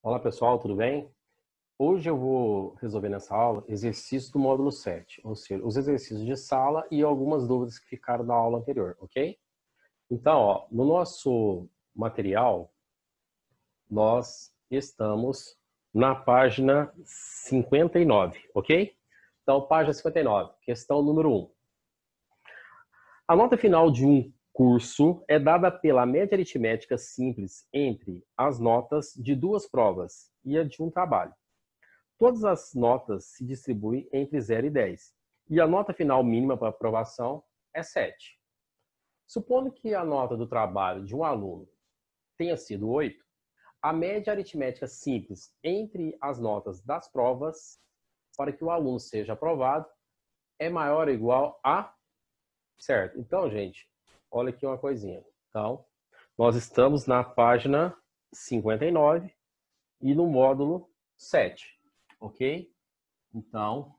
Olá pessoal, tudo bem? Hoje eu vou resolver nessa aula exercícios do módulo 7, ou seja, os exercícios de sala e algumas dúvidas que ficaram da aula anterior, ok? Então, ó, no nosso material, nós estamos na página 59, ok? Então, página 59, questão número 1. A nota final de um curso é dada pela média aritmética simples entre as notas de duas provas e a de um trabalho. Todas as notas se distribuem entre 0 e 10. E a nota final mínima para aprovação é 7. Supondo que a nota do trabalho de um aluno tenha sido 8, a média aritmética simples entre as notas das provas para que o aluno seja aprovado é maior ou igual a... Certo? Então, gente, olha aqui uma coisinha. Então, nós estamos na página 59 e no módulo 7. Ok? Então,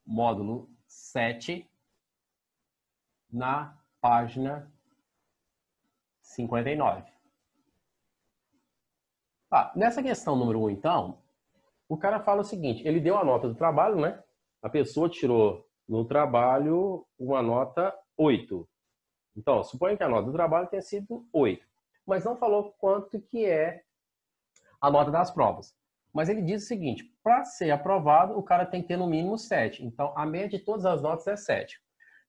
módulo 7, na página 59. Nessa questão número 1, então, o cara fala o seguinte, ele deu a nota do trabalho, né? A pessoa tirou no trabalho uma nota 8. Então, suponha que a nota do trabalho tenha sido 8, mas não falou quanto que é a nota das provas. Mas ele diz o seguinte, para ser aprovado, o cara tem que ter no mínimo 7. Então, a média de todas as notas é 7.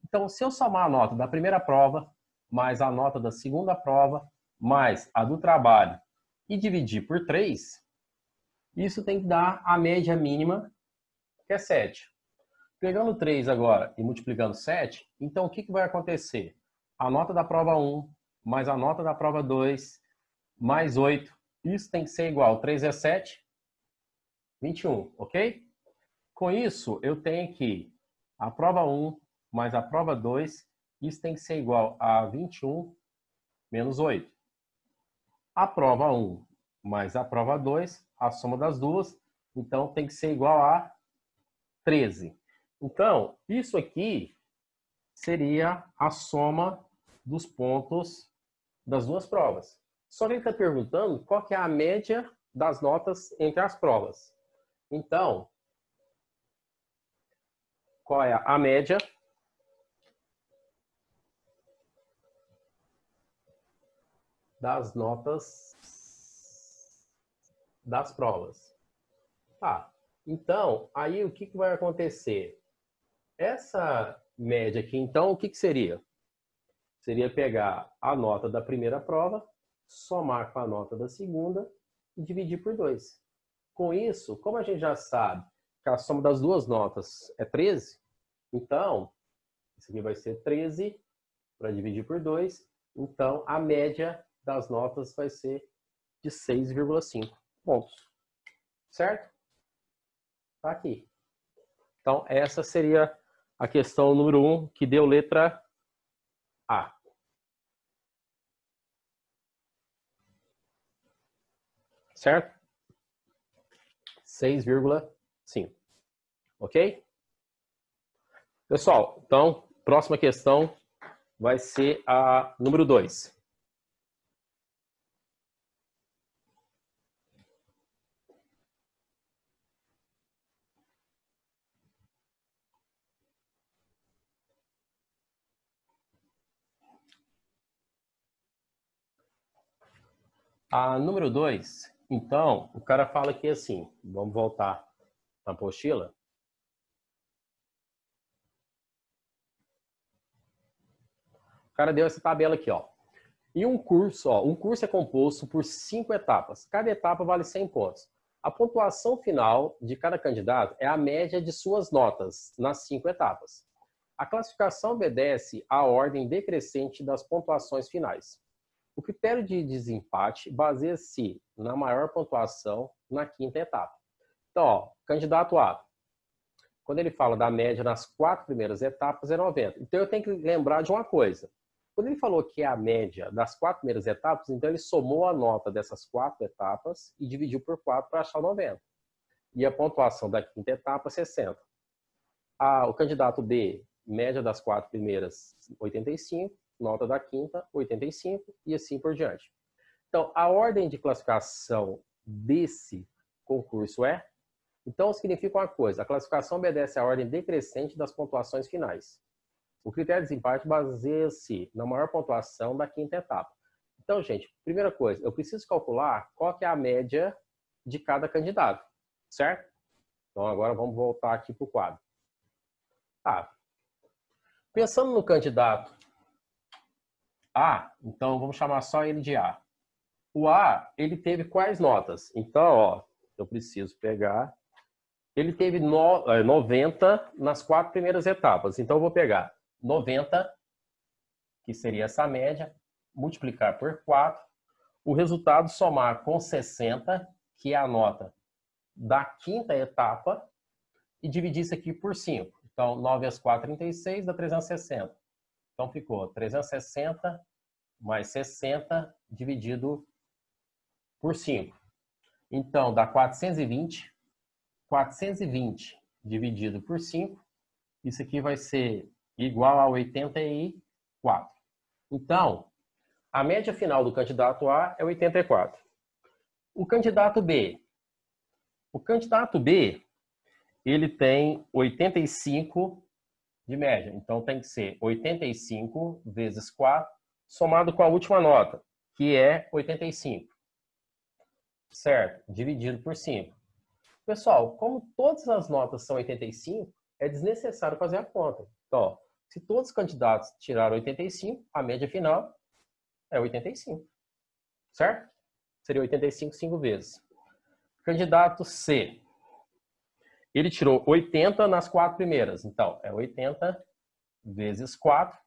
Então, se eu somar a nota da primeira prova, mais a nota da segunda prova, mais a do trabalho, e dividir por 3, isso tem que dar a média mínima, que é 7. Pegando 3 agora e multiplicando 7, então o que vai acontecer? A nota da prova 1, mais a nota da prova 2, mais 8, isso tem que ser igual, 3 é 7, 21, ok? Com isso, eu tenho que a prova 1 mais a prova 2, isso tem que ser igual a 21 menos 8. A prova 1 mais a prova 2, a soma das duas, então tem que ser igual a 13. Então, isso aqui seria a soma dos pontos das duas provas. Só que ele está perguntando qual que é a média das notas entre as provas. Então, qual é a média das notas das provas? Então, aí o que vai acontecer? Essa média aqui, então, o que seria? Seria pegar a nota da primeira prova, somar com a nota da segunda e dividir por 2. Com isso, como a gente já sabe que a soma das duas notas é 13, então, isso aqui vai ser 13 para dividir por 2. Então, a média das notas vai ser de 6,5 pontos. Certo? Tá aqui. Então, essa seria a questão número 1, que deu letra A. Certo? 6,5. Ok? Pessoal, então, próxima questão vai ser a número 2. A número 2, então, o cara fala aqui assim, vamos voltar na apostila. O cara deu essa tabela aqui, ó. E um curso é composto por 5 etapas. Cada etapa vale 100 pontos. A pontuação final de cada candidato é a média de suas notas nas 5 etapas. A classificação obedece à ordem decrescente das pontuações finais. O critério de desempate baseia-se na maior pontuação na quinta etapa. Então, ó, candidato A, quando ele fala da média nas 4 primeiras etapas, é 90. Então, eu tenho que lembrar de uma coisa. Quando ele falou que é a média das 4 primeiras etapas, então ele somou a nota dessas 4 etapas e dividiu por 4 para achar 90. E a pontuação da quinta etapa, 60. O candidato B, média das 4 primeiras, 85. Nota da quinta, 85, e assim por diante. Então, a ordem de classificação desse concurso é... Então, significa uma coisa, a classificação obedece à ordem decrescente das pontuações finais. O critério de desempate baseia-se na maior pontuação da quinta etapa. Então, gente, primeira coisa, eu preciso calcular qual que é a média de cada candidato, certo? Então, agora vamos voltar aqui para o quadro. Pensando no candidato A, então vamos chamar só ele de A. O A, ele teve quais notas? Então, ó, eu preciso pegar... Ele teve 90 nas 4 primeiras etapas. Então, eu vou pegar 90, que seria essa média, multiplicar por 4, o resultado somar com 60, que é a nota da quinta etapa, e dividir isso aqui por 5. Então, 9 vezes 4, 36, dá 360. Então, ficou 360 mais 60 dividido por 5. Então, dá 420. 420 dividido por 5, isso aqui vai ser igual a 84. Então, a média final do candidato A é 84. O candidato B. O candidato B, ele tem 85 de média. Então, tem que ser 85 vezes 4, somado com a última nota, que é 85. Certo? Dividido por 5. Pessoal, como todas as notas são 85, é desnecessário fazer a conta. Então, ó, se todos os candidatos tiraram 85, a média final é 85. Certo? Seria 85 5 vezes. Candidato C. Ele tirou 80 nas 4 primeiras. Então, é 80 vezes 4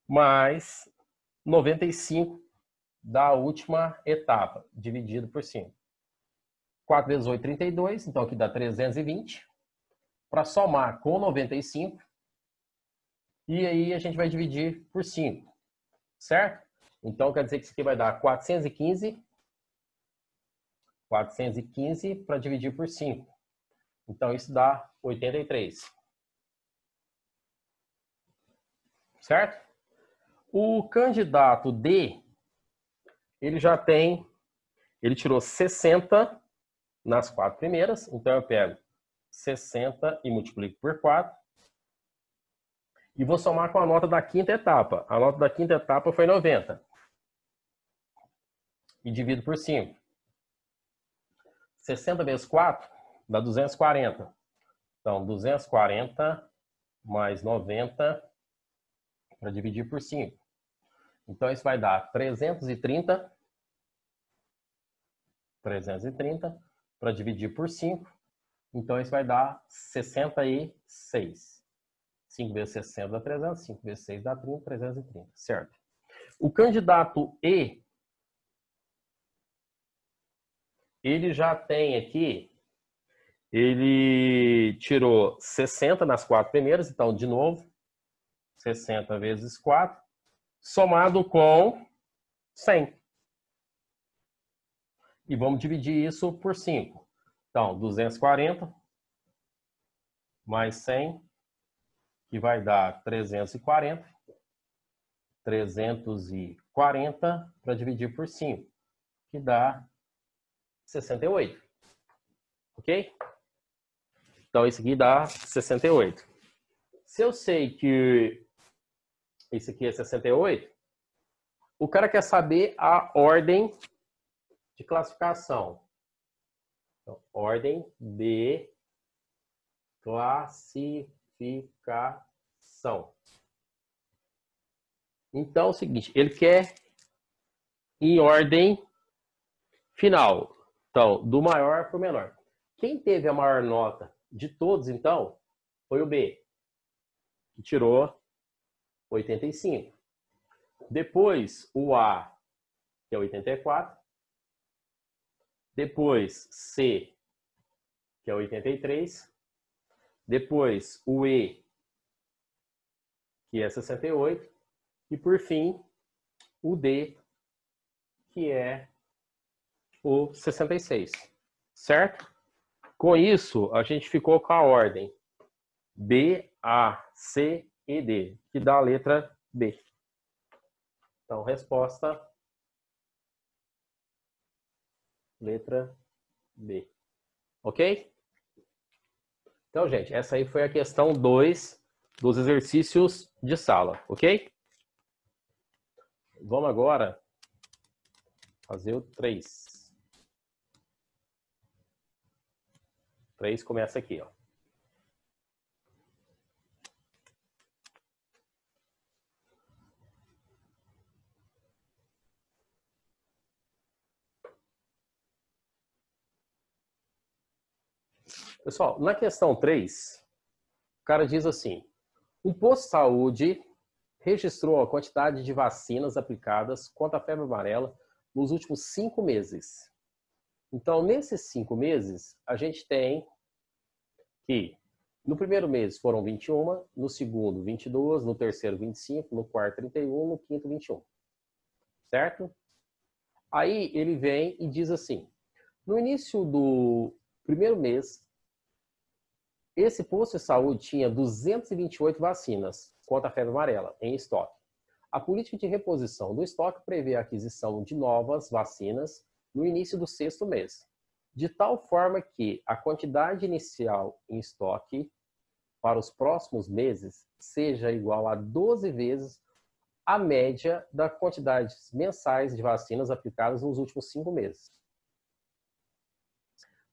mais 95 da última etapa, dividido por 5. 4 vezes 8, 32. Então, aqui dá 320. Para somar com 95. E aí, a gente vai dividir por 5. Certo? Então, quer dizer que isso aqui vai dar 415. 415 para dividir por 5. Então, isso dá 83. Certo? O candidato D, ele já tem... Ele tirou 60 nas 4 primeiras. Então, eu pego 60 e multiplico por 4. E vou somar com a nota da quinta etapa. A nota da quinta etapa foi 90. E divido por 5. 60 vezes 4 dá 240. Então, 240 mais 90 para dividir por 5. Então, isso vai dar 330. 330 para dividir por 5. Então, isso vai dar 66. 5 vezes 60 dá 300. 5 vezes 6 dá 30. 330. Certo? O candidato E, ele já tem aqui... Ele tirou 60 nas 4 primeiras. Então, de novo, 60 vezes 4, somado com 100. E vamos dividir isso por 5. Então, 240 mais 100, que vai dar 340. 340 para dividir por 5, que dá 68. Ok? Então, isso aqui dá 68. Se eu sei que isso aqui é 68, o cara quer saber a ordem de classificação. Então, ordem de classificação. Então, é o seguinte, ele quer em ordem final. Então, do maior para o menor. Quem teve a maior nota de todos, então, foi o B, que tirou 85. Depois, o A, que é 84. Depois, C, que é 83. Depois, o E, que é 68. E, por fim, o D, que é o 66. Certo? Com isso, a gente ficou com a ordem B, A, C e D, que dá a letra B. Então, resposta letra B. Ok? Então, gente, essa aí foi a questão 2 dos exercícios de sala, ok? Vamos agora fazer o 3. 3 começa aqui, ó. Pessoal, na questão 3, o cara diz assim: um posto de saúde registrou a quantidade de vacinas aplicadas contra a febre amarela nos últimos 5 meses. Então, nesses 5 meses, a gente tem que no primeiro mês foram 21, no segundo 22, no terceiro 25, no quarto 31, no quinto 21. Certo? Aí ele vem e diz assim: no início do primeiro mês, esse posto de saúde tinha 228 vacinas contra a febre amarela em estoque. A política de reposição do estoque prevê a aquisição de novas vacinas no início do 6º mês, de tal forma que a quantidade inicial em estoque para os próximos meses seja igual a 12 vezes a média das quantidades mensais de vacinas aplicadas nos últimos 5 meses.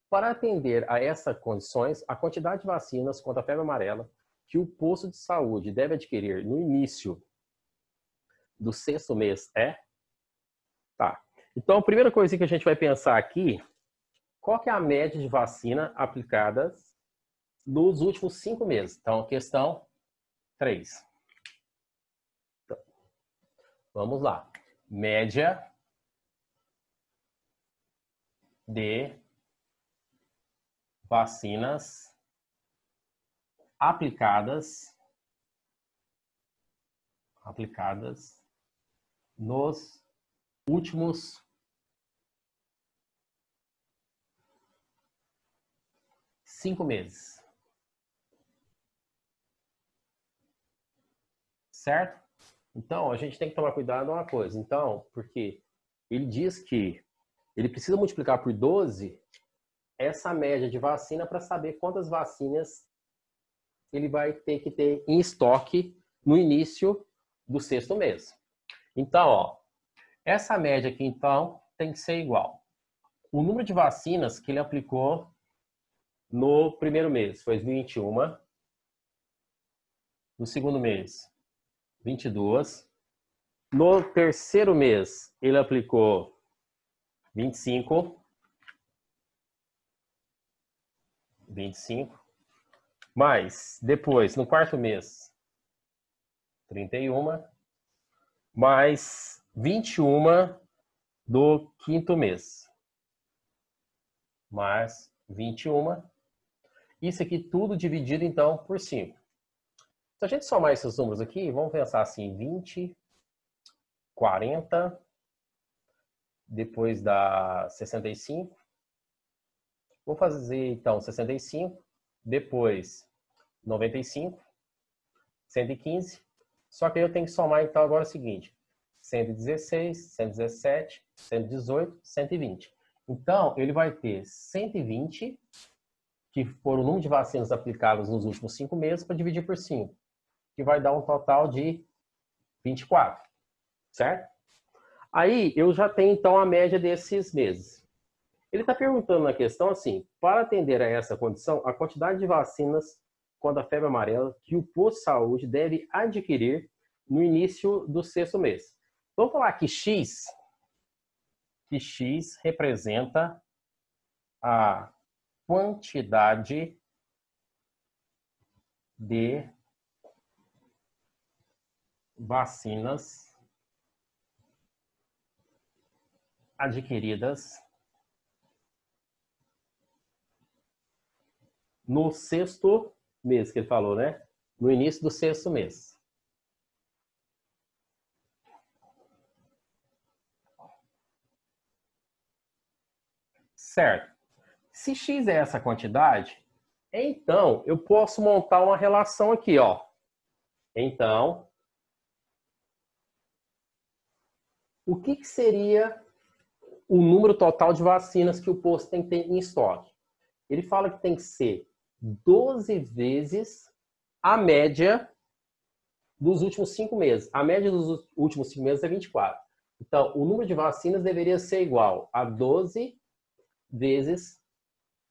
Para atender a essas condições, a quantidade de vacinas contra a febre amarela que o posto de saúde deve adquirir no início do 6º mês é... Tá. Então, a primeira coisa que a gente vai pensar aqui, qual que é a média de vacina aplicadas nos últimos 5 meses? Então, questão 3. Então, vamos lá. Média de vacinas aplicadas nos últimos 5 meses. Certo? Então, a gente tem que tomar cuidado com uma coisa. Então, porque ele diz que ele precisa multiplicar por 12 essa média de vacina para saber quantas vacinas ele vai ter que ter em estoque no início do 6º mês. Então, ó, essa média aqui, então, tem que ser igual. O número de vacinas que ele aplicou no primeiro mês foi 21. No segundo mês, 22. No terceiro mês, ele aplicou 25. 25. Mais, depois, no quarto mês, 31. Mais 21 do quinto mês. Mais 21. Isso aqui tudo dividido, então, por 5. Se a gente somar esses números aqui, vamos pensar assim, 20, 40, depois dá 65. Vou fazer, então, 65, depois 95, 115. Só que eu tenho que somar, então, agora o seguinte: 116, 117, 118, 120. Então, ele vai ter 120, que foram o número de vacinas aplicadas nos últimos 5 meses, para dividir por 5, que vai dar um total de 24, certo? Aí, eu já tenho, então, a média desses meses. Ele está perguntando na questão assim: para atender a essa condição, a quantidade de vacinas contra a febre amarela que o posto de saúde deve adquirir no início do 6º mês. Vamos falar que X representa a quantidade de vacinas adquiridas no 6º mês, que ele falou, né? No início do 6º mês. Certo. Se X é essa quantidade, então eu posso montar uma relação aqui, ó. Então, o que seria o número total de vacinas que o posto tem que ter em estoque. Ele fala que tem que ser 12 vezes a média dos últimos 5 meses. A média dos últimos 5 meses é 24. Então, o número de vacinas deveria ser igual a 12 vezes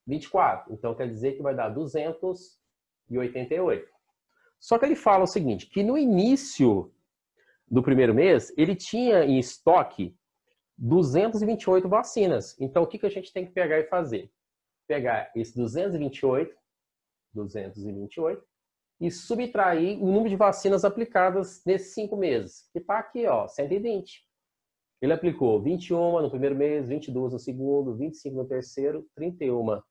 24. Então, quer dizer que vai dar 288. Só que ele fala o seguinte, que no início do primeiro mês, ele tinha em estoque 228 vacinas. Então, o que a gente tem que pegar e fazer? Pegar esse 228 e subtrair o número de vacinas aplicadas nesses 5 meses, que está aqui, ó, 120. Ele aplicou 21 no primeiro mês, 22 no segundo, 25 no terceiro, 31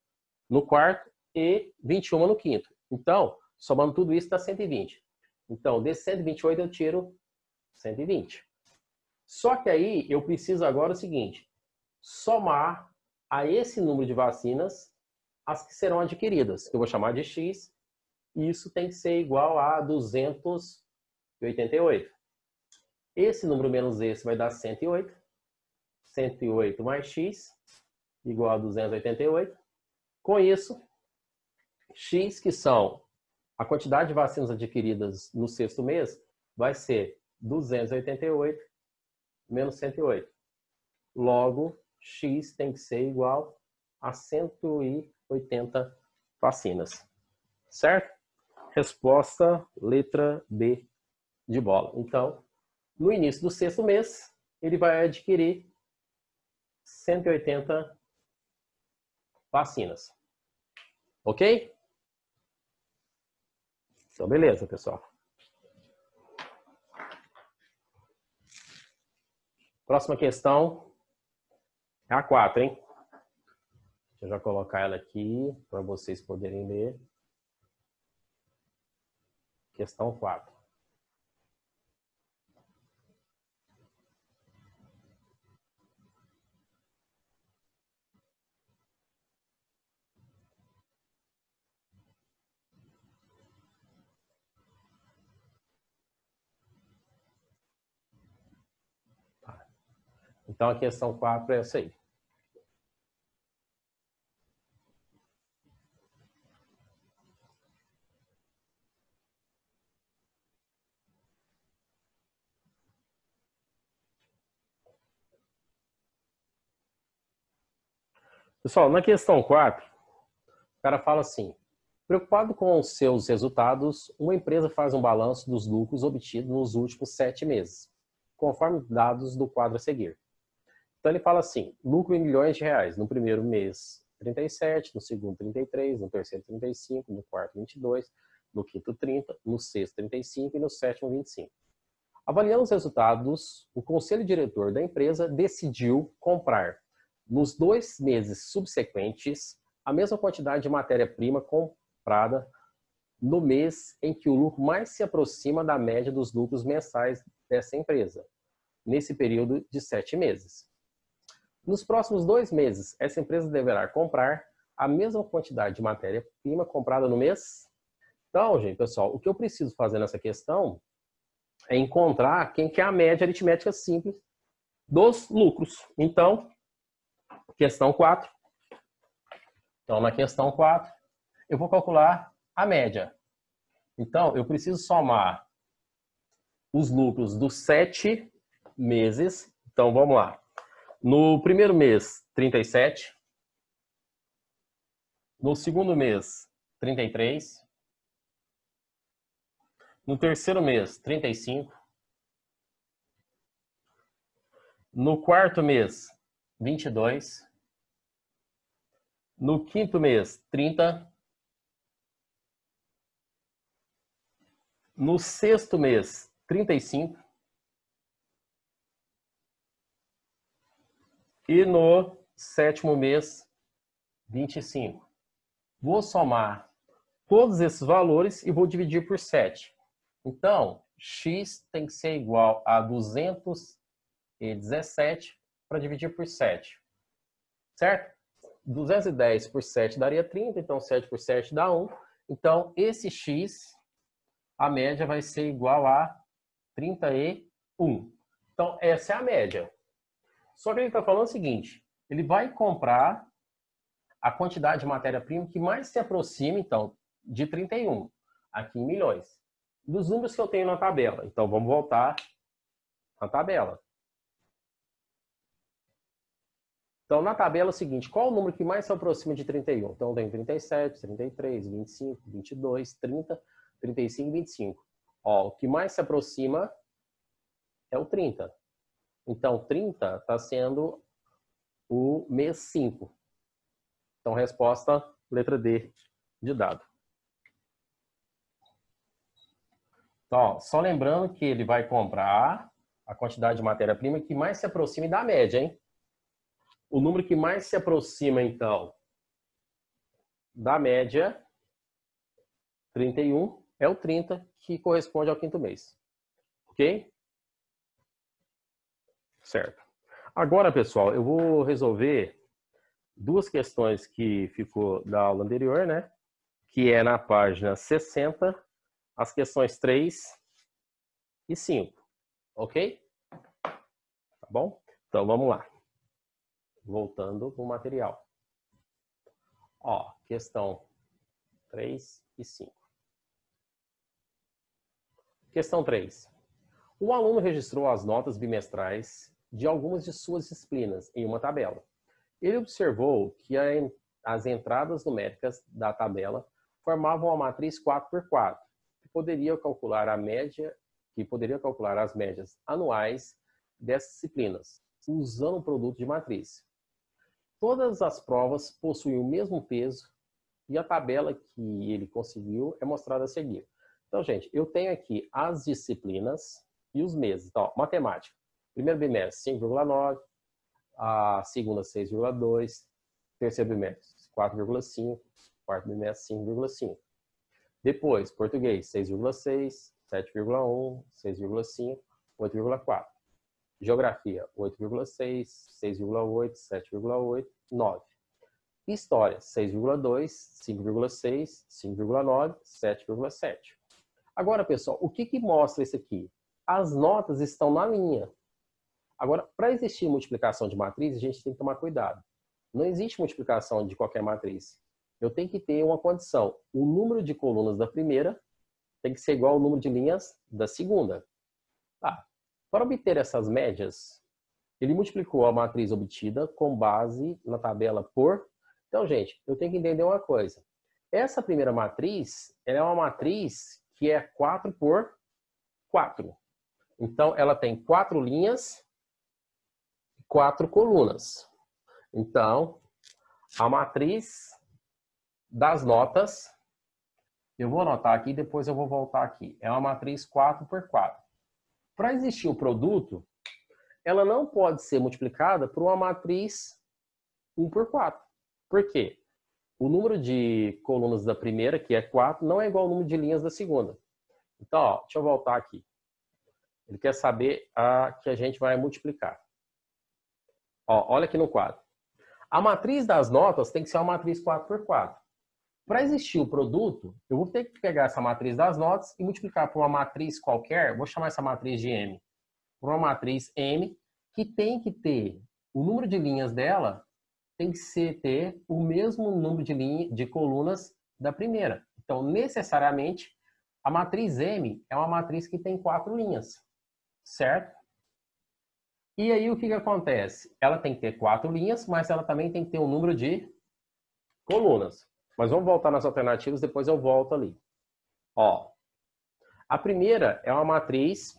no quarto e 21 no quinto. Então, somando tudo isso, dá 120. Então, desse 128 eu tiro 120. Só que aí eu preciso agora o seguinte, somar a esse número de vacinas as que serão adquiridas, que eu vou chamar de X, e isso tem que ser igual a 288. Esse número menos esse vai dar 108. 108 mais X igual a 288. Com isso, X, que são a quantidade de vacinas adquiridas no sexto mês, vai ser 288 menos 108. Logo, X tem que ser igual a 180 vacinas. Certo? Resposta letra B de bola. Então, no início do sexto mês, ele vai adquirir 180 vacinas. Ok? Então, beleza, pessoal. Próxima questão é a 4, hein? Deixa eu já colocar ela aqui para vocês poderem ler. Questão 4. Então, a questão 4 é essa aí. Pessoal, na questão 4, o cara fala assim, preocupado com os seus resultados, uma empresa faz um balanço dos lucros obtidos nos últimos 7 meses, conforme dados do quadro a seguir. Então ele fala assim, lucro em milhões de reais, no primeiro mês 37, no segundo 33, no terceiro 35, no quarto 22, no quinto 30, no sexto 35 e no sétimo 25. Avaliando os resultados, o conselho diretor da empresa decidiu comprar, nos 2 meses subsequentes, a mesma quantidade de matéria-prima comprada no mês em que o lucro mais se aproxima da média dos lucros mensais dessa empresa, nesse período de 7 meses. Nos próximos 2 meses, essa empresa deverá comprar a mesma quantidade de matéria-prima comprada no mês. Então, gente, pessoal, o que eu preciso fazer nessa questão é encontrar quem que é a média aritmética simples dos lucros. Então, questão 4. Então, na questão 4, eu vou calcular a média. Então, eu preciso somar os lucros dos 7 meses. Então, vamos lá. No primeiro mês, 37. No segundo mês, 33. No terceiro mês, 35. No quarto mês, 22. No quinto mês, 30. No sexto mês, 35. E no sétimo mês, 25. Vou somar todos esses valores e vou dividir por 7. Então, X tem que ser igual a 217 para dividir por 7. Certo? 210 por 7 daria 30, então 7 por 7 dá 1. Então, esse X, a média vai ser igual a 31. Então, essa é a média. Só que ele está falando o seguinte, ele vai comprar a quantidade de matéria-prima que mais se aproxima, então, de 31, aqui em milhões, dos números que eu tenho na tabela. Então, vamos voltar à tabela. Então, na tabela é o seguinte, qual o número que mais se aproxima de 31? Então, eu tenho 37, 33, 25, 22, 30, 35 e 25. Ó, o que mais se aproxima é o 30. Então, 30 está sendo o mês 5. Então, resposta, letra D de dado. Então, ó, só lembrando que ele vai comprar a quantidade de matéria-prima que mais se aproxime da média, hein? O número que mais se aproxima, então, da média, 31, é o 30, que corresponde ao quinto mês. Ok? Certo. Agora, pessoal, eu vou resolver duas questões que ficou da aula anterior, né? Que é na página 60, as questões 3 e 5. Ok? Tá bom? Então, vamos lá. Voltando para o material. Ó, questão 3 e 5. Questão 3. O aluno registrou as notas bimestrais de algumas de suas disciplinas em uma tabela. Ele observou que as entradas numéricas da tabela formavam uma matriz 4x4, que poderia calcular as médias anuais dessas disciplinas, usando o produto de matriz. Todas as provas possuem o mesmo peso e a tabela que ele conseguiu é mostrada a seguir. Então, gente, eu tenho aqui as disciplinas e os meses. Então, matemática. Primeiro bimestre, 5,9. A segunda, 6,2. Terceiro bimestre, 4,5. Quarto bimestre, 5,5. Depois, português, 6,6. 7,1. 6,5. 8,4. Geografia, 8,6. 6,8. 7,8. 9. História, 6,2. 5,6. 5,9. 7,7. Agora, pessoal, o que mostra isso aqui? As notas estão na linha. Agora, para existir multiplicação de matriz, a gente tem que tomar cuidado. Não existe multiplicação de qualquer matriz. Eu tenho que ter uma condição. O número de colunas da primeira tem que ser igual ao número de linhas da segunda. Tá. Para obter essas médias, ele multiplicou a matriz obtida com base na tabela por... Então, gente, eu tenho que entender uma coisa. Essa primeira matriz, ela é uma matriz que é 4 por 4. Então, ela tem 4 linhas e 4 colunas. Então, a matriz das notas, eu vou anotar aqui, depois eu vou voltar aqui. É uma matriz 4 por 4. Para existir o produto, ela não pode ser multiplicada por uma matriz 1 por 4. Por quê? O número de colunas da primeira, que é 4, não é igual ao número de linhas da segunda. Então, ó, deixa eu voltar aqui. Ele quer saber a que a gente vai multiplicar. Ó, olha aqui no quadro. A matriz das notas tem que ser uma matriz 4 por 4. Para existir o produto, eu vou ter que pegar essa matriz das notas e multiplicar por uma matriz qualquer, vou chamar essa matriz de M, por uma matriz M, que tem que ter o número de linhas dela, tem que ter o mesmo número de colunas da primeira. Então, necessariamente, a matriz M é uma matriz que tem 4 linhas, certo? E aí, o que acontece? Ela tem que ter 4 linhas, mas ela também tem que ter um número de colunas. Mas vamos voltar nas alternativas, depois eu volto ali. Ó, a primeira é uma matriz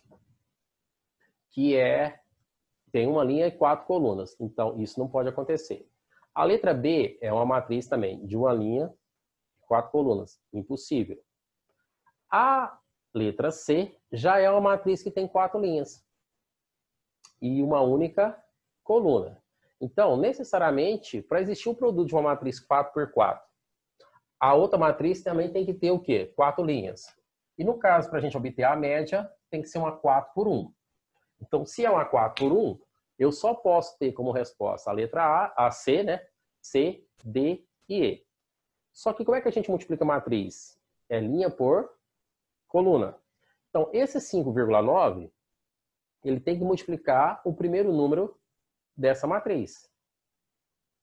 que tem uma linha e 4 colunas. Então, isso não pode acontecer. A letra B é uma matriz também de uma linha e 4 colunas. Impossível. A letra C já é uma matriz que tem 4 linhas e uma única coluna. Então, necessariamente, para existir um produto de uma matriz 4 por 4, a outra matriz também tem que ter o quê? 4 linhas. E no caso, para a gente obter a média, tem que ser uma 4 por 1. Então, se é uma 4 por 1, eu só posso ter como resposta a letra A C, né? C, D e E. Só que como é que a gente multiplica a matriz? É linha por coluna. Então, esse 5,9, ele tem que multiplicar o primeiro número dessa matriz.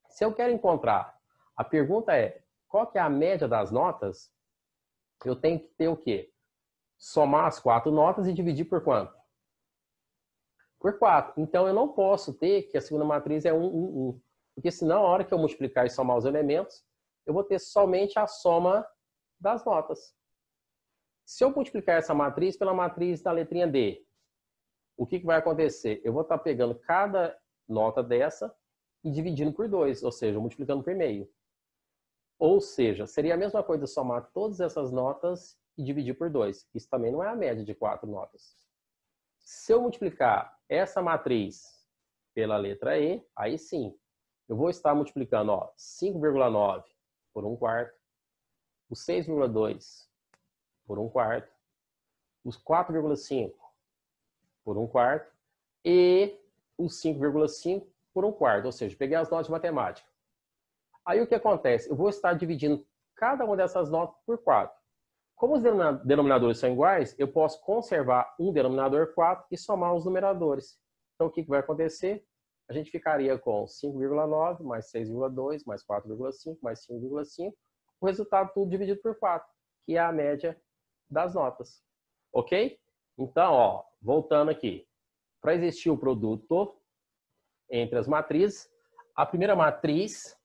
Se eu quero encontrar, a pergunta é, qual que é a média das notas? Eu tenho que ter o quê? Somar as 4 notas e dividir por quanto? Por 4. Então, eu não posso ter que a segunda matriz é 1, 1, 1. Porque senão, a hora que eu multiplicar e somar os elementos, eu vou ter somente a soma das notas. Se eu multiplicar essa matriz pela matriz da letrinha D, o que vai acontecer? Eu vou estar pegando cada nota dessa e dividindo por 2, ou seja, multiplicando por meio. Ou seja, seria a mesma coisa somar todas essas notas e dividir por 2. Isso também não é a média de 4 notas. Se eu multiplicar essa matriz pela letra E, aí sim, eu vou estar multiplicando 5,9 por 1/4, o 6,2 por 1/4, os 4,5 por 1/4 e os 5,5 por 1/4. Ou seja, peguei as notas de matemática. Aí o que acontece? Eu vou estar dividindo cada uma dessas notas por 4. Como os denominadores são iguais, eu posso conservar um denominador 4 e somar os numeradores. Então o que vai acontecer? A gente ficaria com 5,9 mais 6,2 mais 4,5 mais 5,5. O resultado tudo dividido por 4, que é a média das notas. Ok? Então, voltando aqui. Para existir o produto entre as matrizes, a primeira matriz,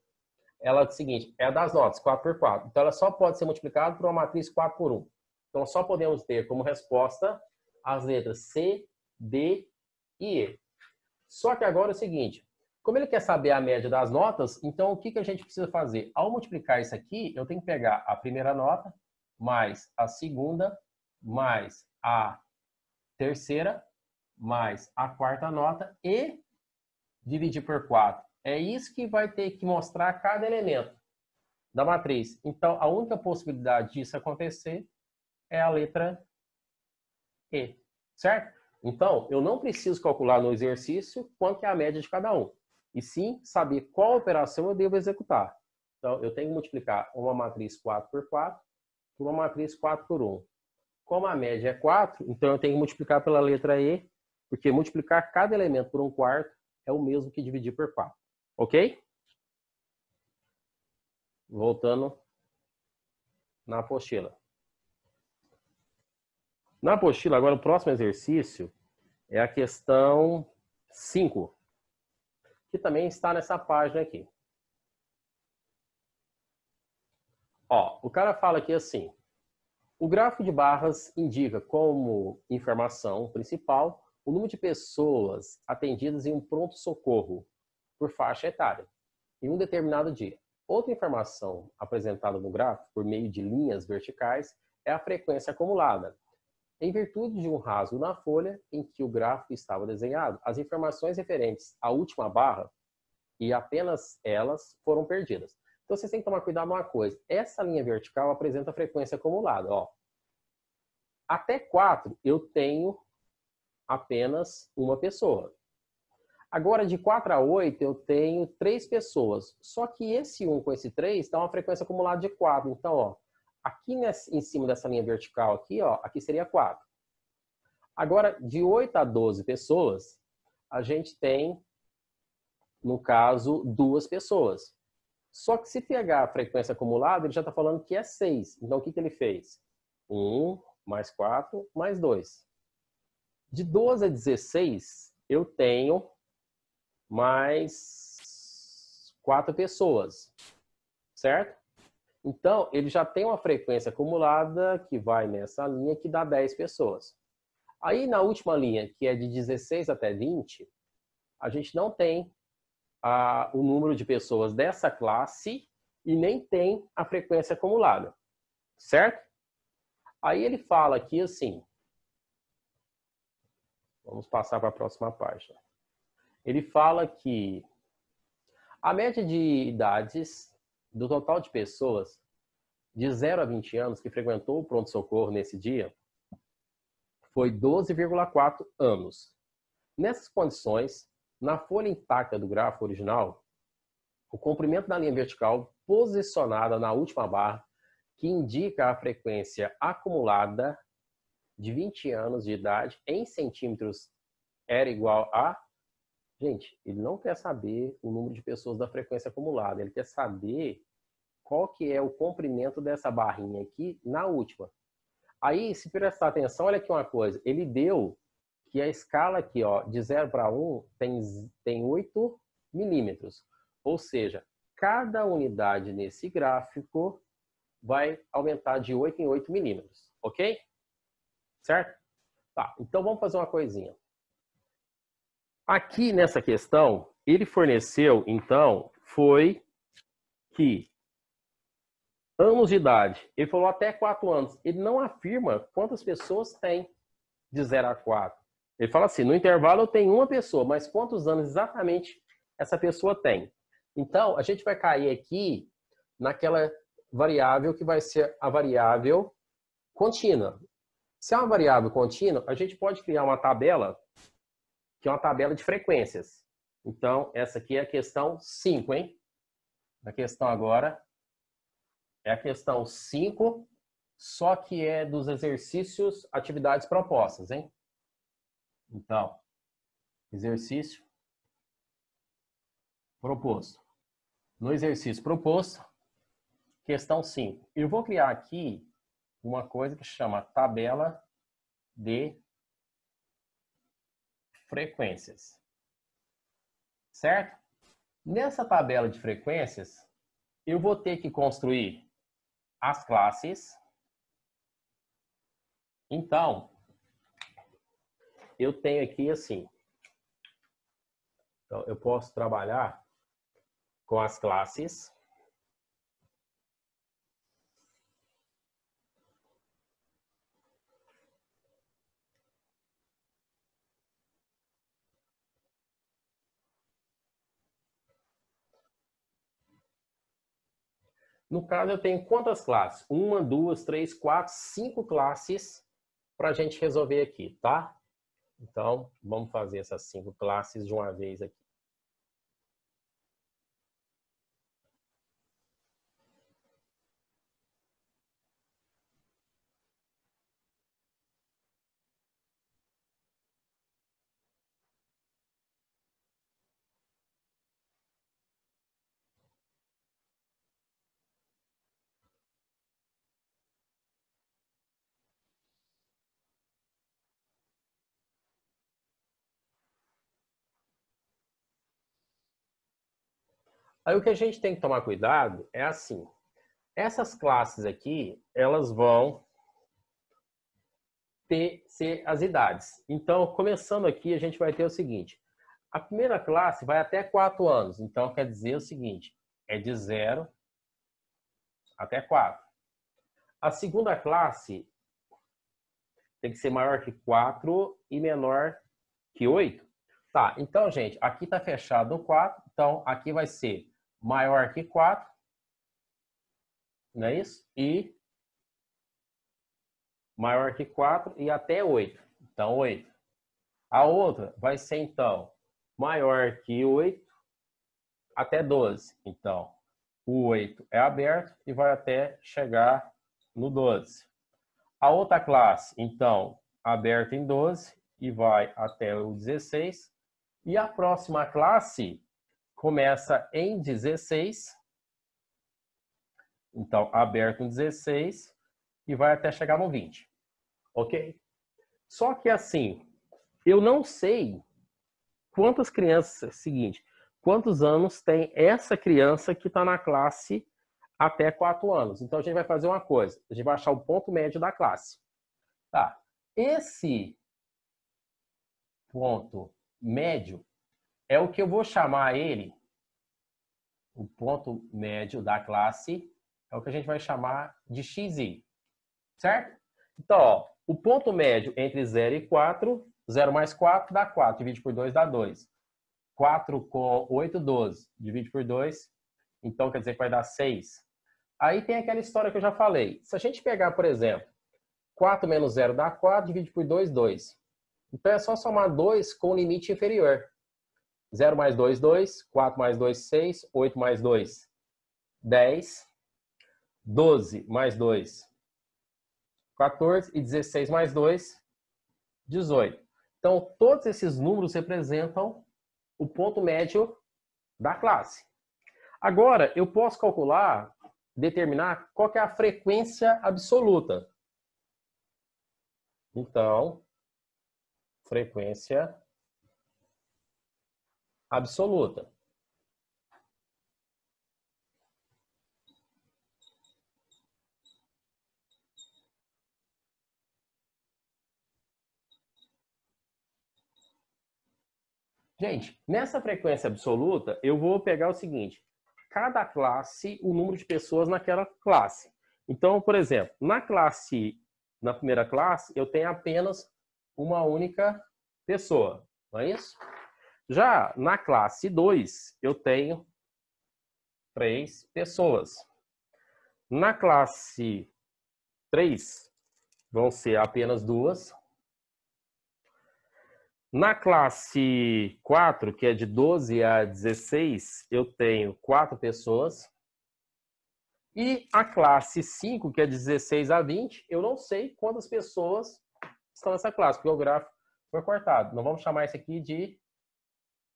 ela é o seguinte, é a das notas, 4 por 4. Então, ela só pode ser multiplicada por uma matriz 4 por 1. Então, só podemos ter como resposta as letras C, D e E. Só que agora é o seguinte, como ele quer saber a média das notas, então o que a gente precisa fazer? Ao multiplicar isso aqui, eu tenho que pegar a primeira nota, mais a segunda, mais a terceira, mais a quarta nota e dividir por 4. É isso que vai ter que mostrar cada elemento da matriz. Então, a única possibilidade disso acontecer é a letra E, certo? Então, eu não preciso calcular no exercício quanto é a média de cada um, e sim saber qual operação eu devo executar. Então, eu tenho que multiplicar uma matriz 4 por 4 por uma matriz 4 por 1. Como a média é 4, então eu tenho que multiplicar pela letra E, porque multiplicar cada elemento por 1/4 é o mesmo que dividir por 4. Ok? Voltando na apostila. Na apostila, agora o próximo exercício é a questão 5, que também está nessa página aqui. O cara fala aqui assim, o gráfico de barras indica como informação principal o número de pessoas atendidas em um pronto-socorro por faixa etária em um determinado dia. Outra informação apresentada no gráfico por meio de linhas verticais é a frequência acumulada. Em virtude de um rasgo na folha em que o gráfico estava desenhado, as informações referentes à última barra e apenas elas foram perdidas. Então, vocês têm que tomar cuidado com uma coisa. Essa linha vertical apresenta a frequência acumulada. Até 4, eu tenho apenas uma pessoa. Agora, de 4 a 8, eu tenho 3 pessoas. Só que esse 1 com esse 3 dá uma frequência acumulada de 4. Então, aqui em cima dessa linha vertical aqui, aqui seria 4. Agora, de 8 a 12 pessoas, a gente tem, no caso, 2 pessoas. Só que se pegar a frequência acumulada, ele já está falando que é 6. Então, o que ele fez? 1 mais 4 mais 2. De 12 a 16, eu tenho mais 4 pessoas, certo? Então, ele já tem uma frequência acumulada que vai nessa linha que dá 10 pessoas. Aí, na última linha, que é de 16 até 20, a gente não tem o número de pessoas dessa classe e nem tem a frequência acumulada, certo? Aí ele fala aqui assim, vamos passar para a próxima página. Ele fala que a média de idades do total de pessoas de 0 a 20 anos que frequentou o pronto-socorro nesse dia foi 12,4 anos. Nessas condições, na folha intacta do gráfico original, o comprimento da linha vertical posicionada na última barra, que indica a frequência acumulada de 20 anos de idade em centímetros, era igual a Gente, ele não quer saber o número de pessoas da frequência acumulada, ele quer saber qual que é o comprimento dessa barrinha aqui na última. Aí, se prestar atenção, olha aqui uma coisa, ele deu que a escala aqui, ó, de 0 para 1 tem 8 milímetros. Ou seja, cada unidade nesse gráfico vai aumentar de 8 em 8 milímetros, ok? Certo? Tá, então vamos fazer uma coisinha. Aqui nessa questão, ele forneceu, então, foi que anos de idade. Ele falou até 4 anos. Ele não afirma quantas pessoas tem de 0 a 4. Ele fala assim, no intervalo eu tenho uma pessoa, mas quantos anos exatamente essa pessoa tem? Então, a gente vai cair aqui naquela variável que vai ser a variável contínua. Se é uma variável contínua, a gente pode criar uma tabela, que é uma tabela de frequências. Então, essa aqui é a questão 5, hein? A questão agora é a questão 5, só que é dos exercícios, atividades propostas, hein? Então, exercício proposto. No exercício proposto, questão 5. Eu vou criar aqui uma coisa que chama tabela de frequências. Certo? Nessa tabela de frequências, eu vou ter que construir as classes. Então, eu tenho aqui assim. Então, eu posso trabalhar com as classes. No caso, eu tenho quantas classes? 1, 2, 3, 4, 5 classes para a gente resolver aqui, tá? Então, vamos fazer essas 5 classes de uma vez aqui. Aí o que a gente tem que tomar cuidado é assim. Essas classes aqui, elas vão ser as idades. Então, começando aqui, a gente vai ter o seguinte. A primeira classe vai até 4 anos. Então, quer dizer o seguinte. É de 0 até 4. A segunda classe tem que ser maior que 4 e menor que 8. Tá, então, gente, aqui está fechado o 4. Então, aqui vai ser maior que 4. Não é isso? E maior que 4 e até 8. Então, 8. A outra vai ser, então, maior que 8 até 12. Então, o 8 é aberto e vai até chegar no 12. A outra classe, então, aberta em 12 e vai até o 16. E a próxima classe começa em 16. Então, aberto em 16 e vai até chegar no 20. Ok? Só que assim, eu não sei quantas crianças, seguinte, quantos anos tem essa criança que está na classe até 4 anos. Então, a gente vai fazer uma coisa. A gente vai achar o ponto médio da classe. Tá. Esse ponto médio é o que eu vou chamar ele, o ponto médio da classe, é o que a gente vai chamar de xi. Certo? Então, ó, o ponto médio entre 0 e 4, 0 mais 4 dá 4, divide por 2 dá 2. 4 com 8, 12. Divide por 2, então quer dizer que vai dar 6. Aí tem aquela história que eu já falei. Se a gente pegar, por exemplo, 4 menos 0 dá 4, divide por 2, 2. Então é só somar 2 com o limite inferior. 0 mais 2, 2. 4 mais 2, 6. 8 mais 2, 10. 12 mais 2, 14. E 16 mais 2, 18. Então, todos esses números representam o ponto médio da classe. Agora, eu posso calcular, determinar qual que é a frequência absoluta. Então, frequência absoluta. Gente, nessa frequência absoluta, eu vou pegar o seguinte: cada classe, o número de pessoas naquela classe. Então, por exemplo, na primeira classe, eu tenho apenas uma única pessoa, não é isso? Já na classe 2, eu tenho 3 pessoas. Na classe 3, vão ser apenas 2. Na classe 4, que é de 12 a 16, eu tenho 4 pessoas. E a classe 5, que é de 16 a 20, eu não sei quantas pessoas estão nessa classe, porque o gráfico foi cortado. Nós vamos chamar isso aqui de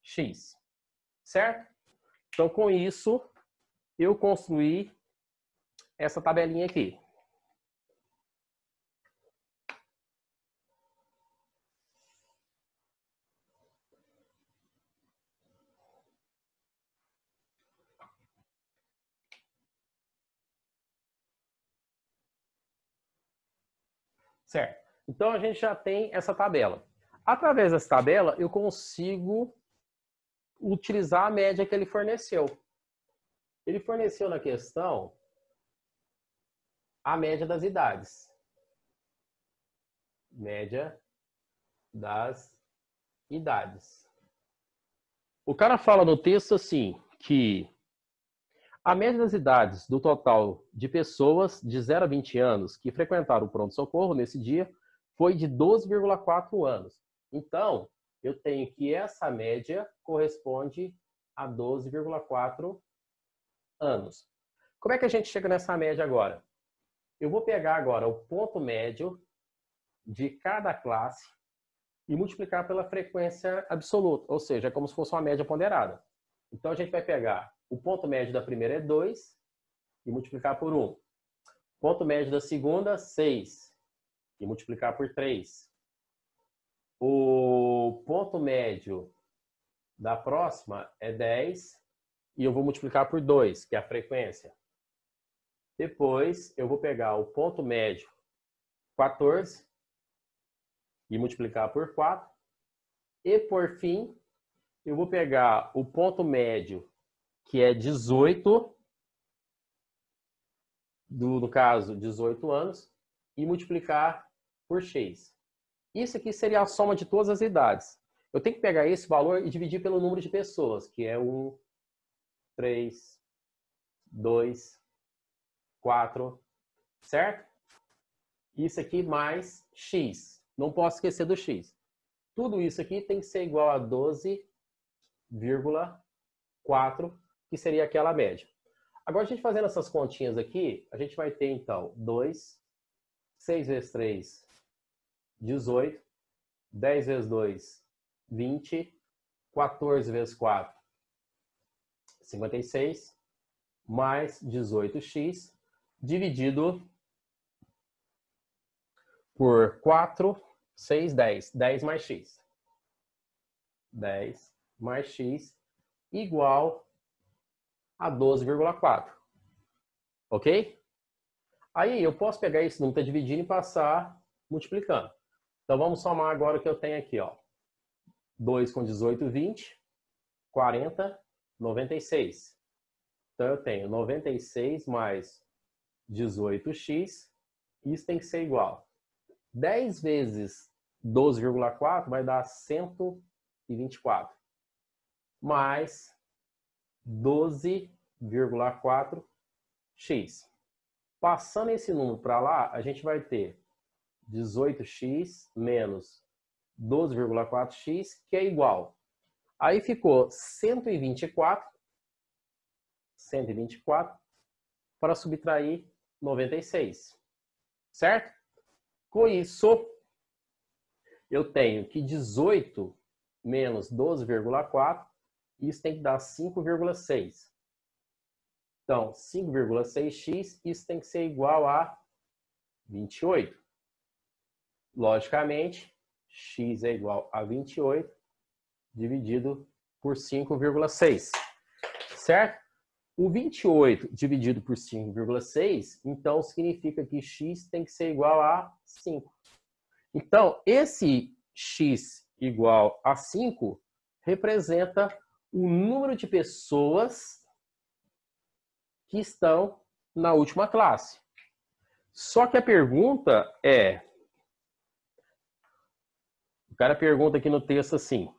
X. Certo? Então, com isso, eu construí essa tabelinha aqui. Certo? Então, a gente já tem essa tabela. Através dessa tabela, eu consigo utilizar a média que ele forneceu. Ele forneceu na questão a média das idades. Média das idades. O cara fala no texto assim, que a média das idades do total de pessoas de 0 a 20 anos que frequentaram o pronto-socorro nesse dia foi de 12,4 anos. Então, eu tenho que essa média corresponde a 12,4 anos. Como é que a gente chega nessa média agora? Eu vou pegar agora o ponto médio de cada classe e multiplicar pela frequência absoluta, ou seja, é como se fosse uma média ponderada. Então, a gente vai pegar o ponto médio da primeira é 2 e multiplicar por 1. Ponto médio da segunda, 6 e multiplicar por 3. O ponto médio da próxima é 10 e eu vou multiplicar por 2, que é a frequência. Depois, eu vou pegar o ponto médio 14 e multiplicar por 4. E, por fim, eu vou pegar o ponto médio, que é 18, no caso, 18 anos, e multiplicar por x. Isso aqui seria a soma de todas as idades. Eu tenho que pegar esse valor e dividir pelo número de pessoas, que é 1, 3, 2, 4, certo? Isso aqui mais x. Não posso esquecer do x. Tudo isso aqui tem que ser igual a 12,4, que seria aquela média. Agora, a gente fazendo essas continhas aqui, a gente vai ter, então, 2, 6 vezes 3, 18, 10 vezes 2, 20, 14 vezes 4, 56, mais 18x, dividido por 4, 6, 10. 10 mais x. 10 mais x igual a 12,4. Ok? Aí eu posso pegar esse número que está dividindo e passar multiplicando. Então vamos somar agora o que eu tenho aqui, ó. 2 com 18, 20. 40, 96. Então eu tenho 96 mais 18x. Isso tem que ser igual. 10 vezes 12,4 vai dar 124. Mais 12,4x. Passando esse número para lá, a gente vai ter 18x menos 12,4x, que é igual. Aí ficou 124 para subtrair 96. Certo? Com isso, eu tenho que 18 menos 12,4 isso tem que dar 5,6. Então, 5,6x, isso tem que ser igual a 28. Logicamente, x é igual a 28 dividido por 5,6. Certo? O 28 dividido por 5,6, então significa que x tem que ser igual a 5. Então, esse x igual a 5 representa o número de pessoas que estão na última classe. Só que a pergunta é... O cara pergunta aqui no texto assim: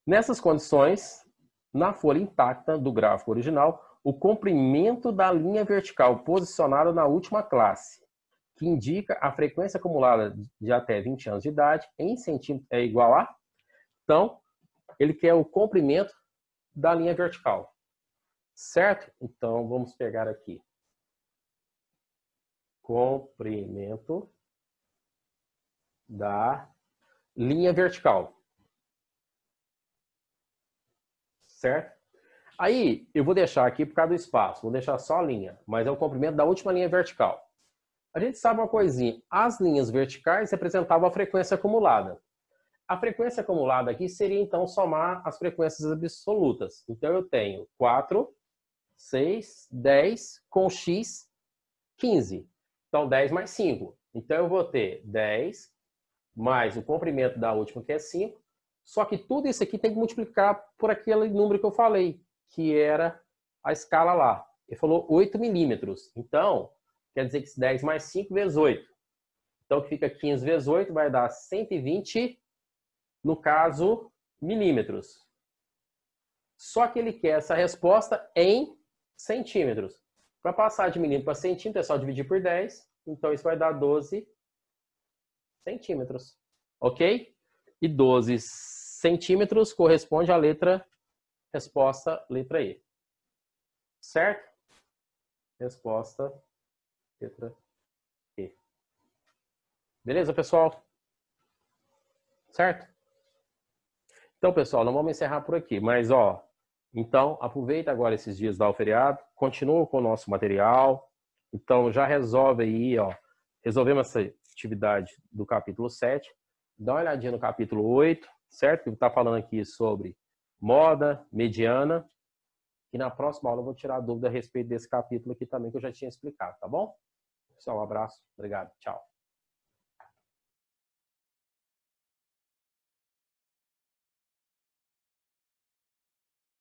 nessas condições, na folha intacta do gráfico original, o comprimento da linha vertical posicionada na última classe, que indica a frequência acumulada de até 20 anos de idade, em centímetros, é igual a... Então, ele quer o comprimento da linha vertical. Certo? Então, vamos pegar aqui. Comprimento da linha vertical. Certo? Aí, eu vou deixar aqui por causa do espaço, vou deixar só a linha, mas é o comprimento da última linha vertical. A gente sabe uma coisinha, as linhas verticais representavam a frequência acumulada. A frequência acumulada aqui seria, então, somar as frequências absolutas. Então, eu tenho 4, 6, 10, com x, 15. Então, 10 mais 5. Então, eu vou ter 10 mais o comprimento da última, que é 5. Só que tudo isso aqui tem que multiplicar por aquele número que eu falei, que era a escala lá. Ele falou 8 milímetros. Então, quer dizer que 10 mais 5 vezes 8. Então, que fica 15 vezes 8 vai dar 120, no caso, milímetros. Só que ele quer essa resposta em centímetros. Para passar de milímetro para centímetro, é só dividir por 10. Então, isso vai dar 12 centímetros. Ok? E 12 centímetros corresponde à resposta letra E. Certo? Resposta letra E. Beleza, pessoal? Certo? Então, pessoal, não vamos encerrar por aqui, mas, ó, então, aproveita agora esses dias do feriado, continua com o nosso material, então já resolve aí, ó, resolvemos essa atividade do capítulo 7, dá uma olhadinha no capítulo 8, certo? Que está falando aqui sobre moda, mediana, e na próxima aula eu vou tirar a dúvida a respeito desse capítulo aqui também, que eu já tinha explicado, tá bom? Pessoal, um abraço, obrigado, tchau.